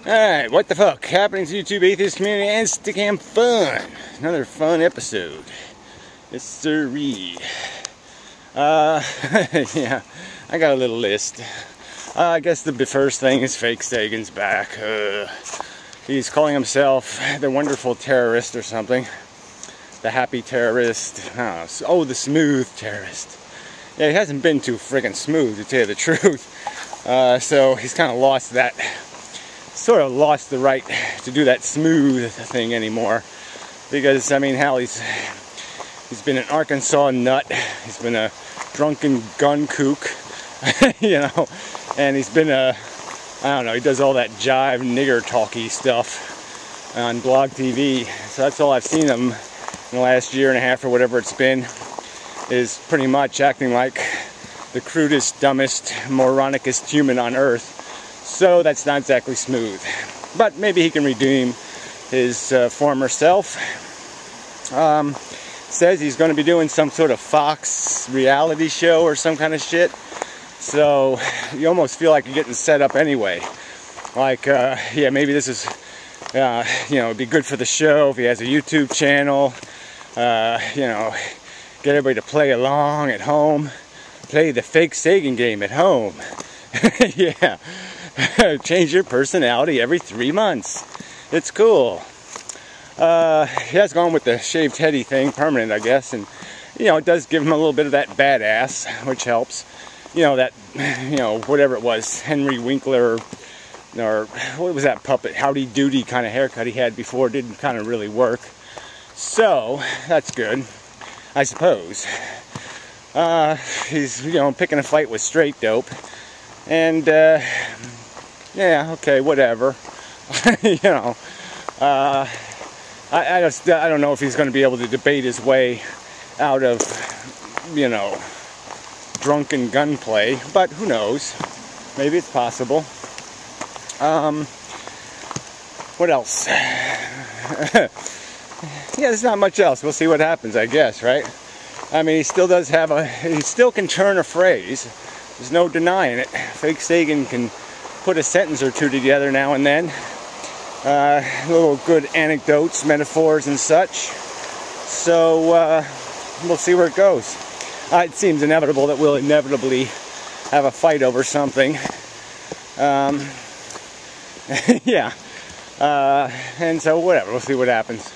Alright, what the fuck? Happening to YouTube atheist community and Stickam fun. Another fun episode. Yes, sirree. Yeah, I got a little list. I guess the first thing is Fake Sagan's back. He's calling himself the wonderful terrorist or something. The happy terrorist. Oh, the smooth terrorist. Yeah, he hasn't been too friggin' smooth, to tell you the truth. So he's kind of lost that. Sort of lost the right to do that smooth thing anymore, because I mean, hell, he's been an Arkansas nut, he's been a drunken gun kook, you know, and he's been I don't know, he does all that jive nigger talky stuff on blog TV. So that's all I've seen him in the last year and a half or whatever it's been, is pretty much acting like the crudest, dumbest, moronicest human on earth. So that's not exactly smooth, but maybe he can redeem his former self. Says he's going to be doing some sort of Fox reality show or some kind of shit. So you almost feel like you're getting set up anyway. Like, yeah, maybe this is, you know, it'd be good for the show if he has a YouTube channel. You know, get everybody to play along at home. Play the Fake Sagan game at home. Yeah. Change your personality every 3 months. It's cool. He has gone with the shaved heady thing, permanent, I guess, and you know, it does give him a little bit of that badass, which helps. You know, that, you know, whatever it was, Henry Winkler, or what was that puppet, Howdy Doody kind of haircut he had before, didn't kind of really work. So that's good, I suppose. He's, you know, picking a fight with straight dope, and yeah, okay, whatever. You know, I don't know if he's going to be able to debate his way out of, you know, drunken gunplay, but who knows? Maybe it's possible. What else? Yeah, there's not much else. We'll see what happens, I guess, right? I mean, he still does have he still can turn a phrase. There's no denying it. Fake Sagan can put a sentence or two together now and then. Little good anecdotes, metaphors, and such. So we'll see where it goes. It seems inevitable that we'll inevitably have a fight over something. Yeah. And so whatever, we'll see what happens.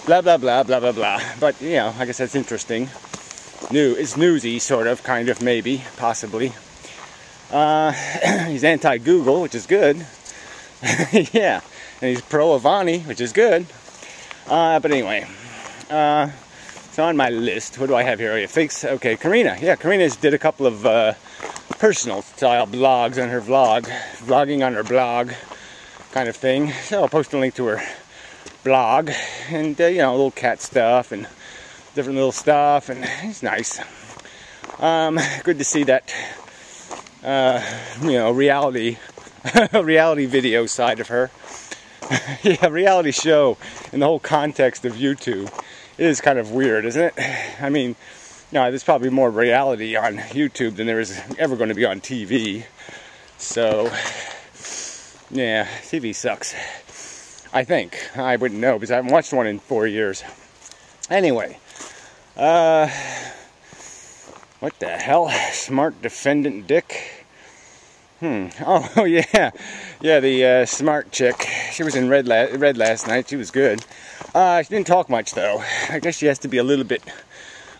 Blah, blah, blah, blah, blah, blah. But, you know, I guess that's interesting. It's newsy, sort of, kind of, maybe, possibly. He's anti-Google, which is good. Yeah, and he's pro-Avani, which is good. But anyway, so on my list, what do I have here? Oh, yeah, fakes. Okay, Karina. Yeah, Karina's did a couple of personal style blogs on her vlog, vlogging on her blog, kind of thing. So I'll post a link to her blog, and you know, little cat stuff and different little stuff, and it's nice. Good to see that. You know, reality video side of her. Yeah, reality show in the whole context of YouTube is kind of weird, isn't it? I mean, you know, there's probably more reality on YouTube than there is ever going to be on TV. So, yeah, TV sucks. I think. I wouldn't know because I haven't watched one in 4 years. Anyway, what the hell? Smart defendant dick? Oh, yeah. Yeah, the smart chick. She was in red last night. She was good. She didn't talk much, though. I guess she has to be a little bit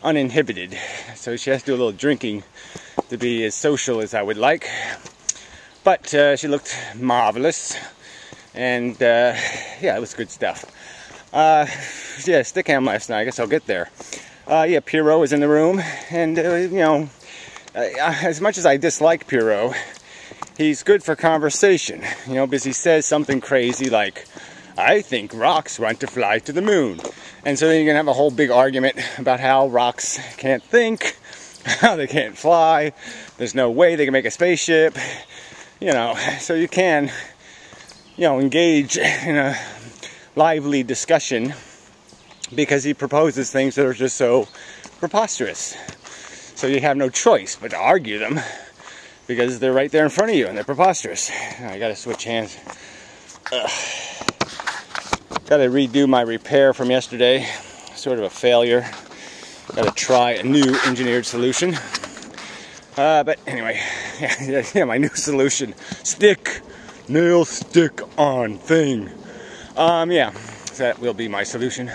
uninhibited. So she has to do a little drinking to be as social as I would like. But she looked marvelous. And, yeah, it was good stuff. Yeah, Stickam last night. I guess I'll get there. Yeah, Pierrot was in the room. And, you know, as much as I dislike Pierrot, he's good for conversation, you know, because he says something crazy like, I think rocks want to fly to the moon. And so then you're going to have a whole big argument about how rocks can't think, how they can't fly, there's no way they can make a spaceship, you know. So you can, you know, engage in a lively discussion because he proposes things that are just so preposterous. So you have no choice but to argue them, because they're right there in front of you and they're preposterous. I gotta switch hands. Gotta redo my repair from yesterday. Sort of a failure. Gotta try a new engineered solution. But anyway, yeah, my new solution. Stick, nail, stick on thing. Yeah, so that will be my solution.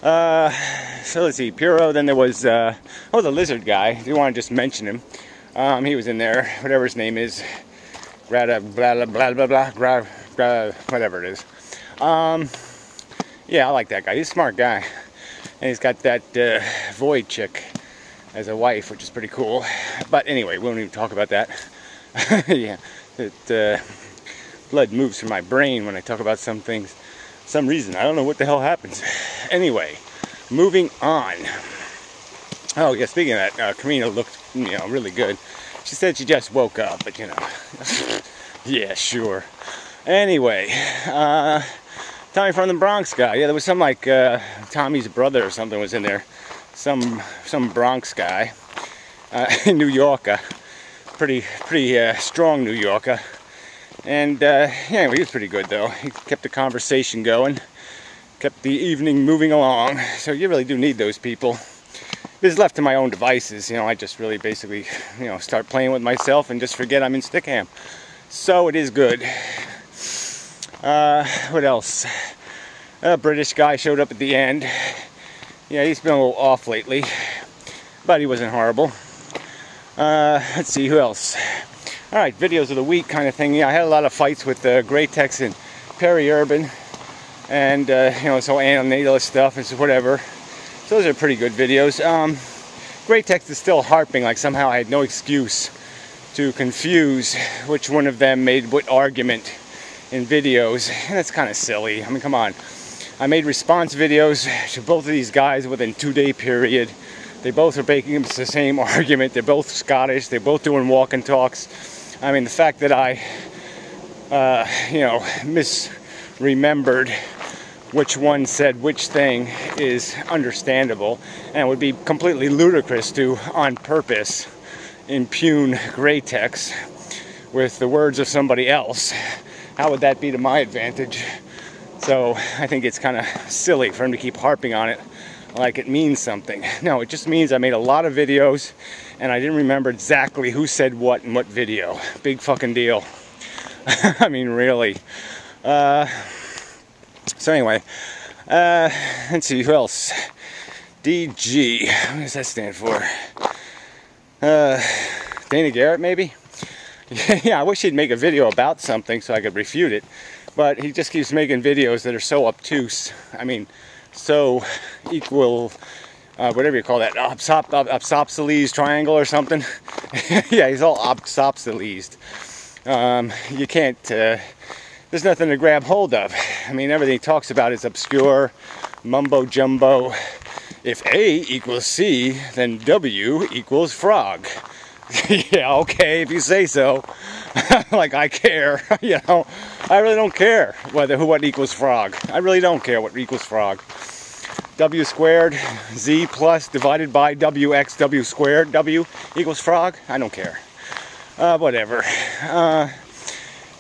So let's see, Puro, then there was, the lizard guy. Do you want to just mention him? He was in there, whatever his name is. Blah, blah, blah, blah, blah, whatever it is. Yeah, I like that guy. He's a smart guy. And he's got that Void chick as a wife, which is pretty cool. But anyway, we won't even talk about that. Yeah, blood moves through my brain when I talk about some things. For some reason, I don't know what the hell happens. Anyway, moving on. Oh, yeah, speaking of that, Karina looked, really good. She said she just woke up, but, yeah, sure. Anyway, Tommy from the Bronx guy. Yeah, there was some, like, Tommy's brother or something was in there. Some Bronx guy. New Yorker. Pretty strong New Yorker. And, yeah, anyway, he was pretty good, though. He kept the conversation going. Kept the evening moving along. So you really do need those people. If it's left to my own devices, I just really basically, start playing with myself and just forget I'm in Stickham. So it is good. What else? A British guy showed up at the end. Yeah, he's been a little off lately, but he wasn't horrible. Let's see, who else? All right, videos of the week kind of thing. Yeah, I had a lot of fights with Graytex and Peri-Urban, and so antenatalist stuff and so whatever. So those are pretty good videos. Graytex is still harping like somehow I had no excuse to confuse which one of them made what argument in videos. And that's kind of silly. I mean, come on. I made response videos to both of these guys within a 2-day period. They both are making the same argument. They're both Scottish. They're both doing walk and talks. I mean, the fact that I, misremembered which one said which thing is understandable, and it would be completely ludicrous to, on purpose, impugn Graytex with the words of somebody else. How would that be to my advantage? So I think it's kind of silly for him to keep harping on it like it means something. No, it just means I made a lot of videos and I didn't remember exactly who said what in what video. Big fucking deal. I mean, really. So anyway, let's see, who else? DG, what does that stand for? Dana Garrett, maybe? Yeah, I wish he'd make a video about something so I could refute it, but he just keeps making videos that are so obtuse. I mean, so equal, whatever you call that, obsopsilized triangle or something. Yeah, he's all obsopsilized. You can't, there's nothing to grab hold of. I mean, everything he talks about is obscure, mumbo jumbo. If A equals C, then W equals frog. Yeah, okay, if you say so. Like, I care. I really don't care what equals frog. I really don't care what equals frog. W squared, Z plus divided by WX, W squared, W equals frog. I don't care. Whatever.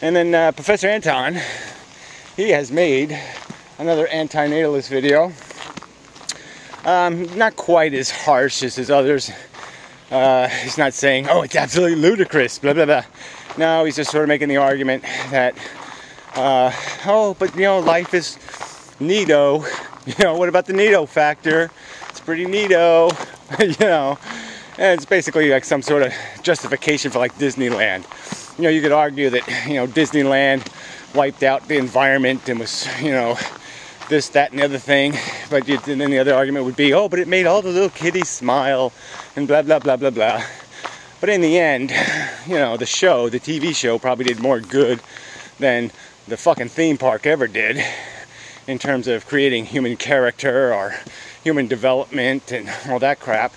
And then Professor Anton, he has made another antinatalist video. Not quite as harsh as his others. He's not saying, oh, it's absolutely ludicrous, blah, blah, blah. No, he's just sort of making the argument that, oh, but, life is neato. What about the neato factor? It's pretty neato, And it's basically like some sort of justification for, like, Disneyland. You could argue that, Disneyland wiped out the environment and was, this, that, and the other thing. But and then the other argument would be, oh, but it made all the little kiddies smile and blah, blah, blah, blah, blah. But in the end, the show, the TV show, probably did more good than the fucking theme park ever did in terms of creating human character or human development and all that crap.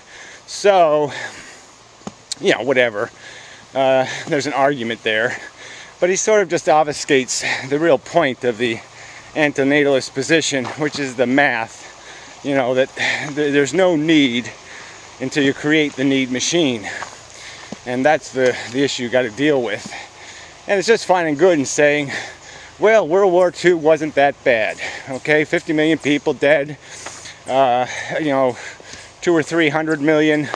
So, whatever. There's an argument there. But he sort of just obfuscates the real point of the antinatalist position, which is the math. That there's no need until you create the need machine. And that's the issue you got to deal with. And it's just fine and good in saying, Well, World War II wasn't that bad. Okay, 50 million people dead. You know, 200 or 300 million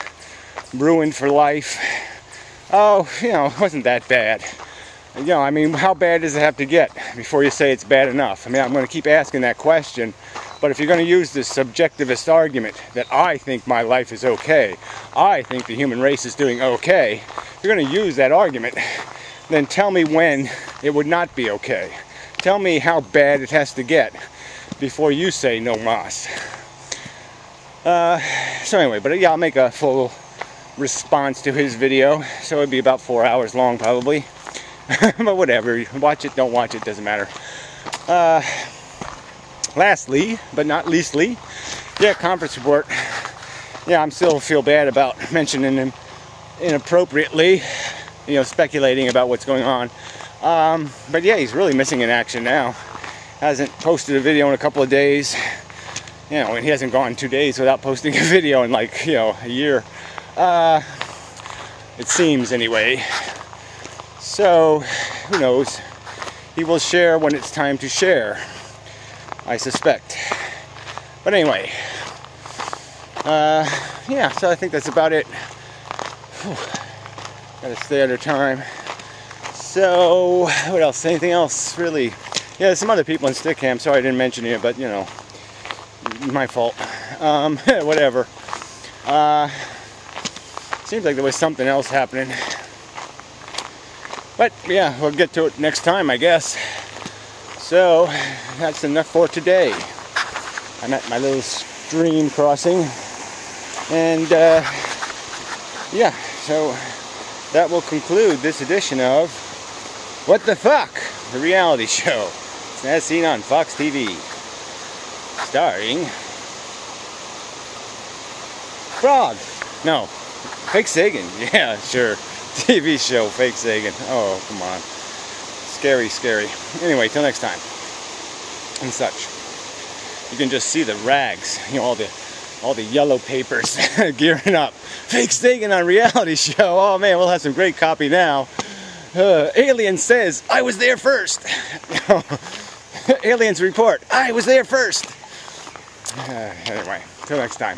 ruined for life. Oh, you know, it wasn't that bad. You know, I mean, how bad does it have to get before you say it's bad enough? I mean, I'm going to keep asking that question. But if you're going to use this subjectivist argument that I think my life is okay, I think the human race is doing okay, if you're going to use that argument, then tell me when it would not be okay. Tell me how bad it has to get before you say no mas. So anyway, but yeah, I'll make a full response to his video. So it'd be about 4 hours long probably. But whatever, watch it, don't watch it, doesn't matter. Lastly, but not leastly, yeah, conference report. Yeah, I'm still feel bad about mentioning him inappropriately, you know, speculating about what's going on. But yeah, he's really missing in action now. Hasn't posted a video in a couple of days. You know, and he hasn't gone 2 days without posting a video in like, you know, a year. It seems anyway. So, who knows? He will share when it's time to share, I suspect. But anyway, yeah, so I think that's about it. Whew. Gotta stay under time. So, what else? Anything else, really? Yeah, there's some other people in Stickam. Sorry I didn't mention it, but, you know, my fault. Whatever. Seems like there was something else happening. But, yeah, we'll get to it next time, I guess. So, that's enough for today. I'm at my little stream crossing. And, yeah, so that will conclude this edition of What the Fuck? The reality show. As seen on Fox TV. Starring Frog. No, Fake Sagan. Yeah, sure. TV show, Fake Sagan. Oh, come on. Scary, scary. Anyway, till next time. And such. You can just see the rags. You know, all the yellow papers gearing up. Fake Sagan on reality show. Oh man, we'll have some great copy now. Alien says, I was there first. Aliens report, I was there first. Anyway, till next time.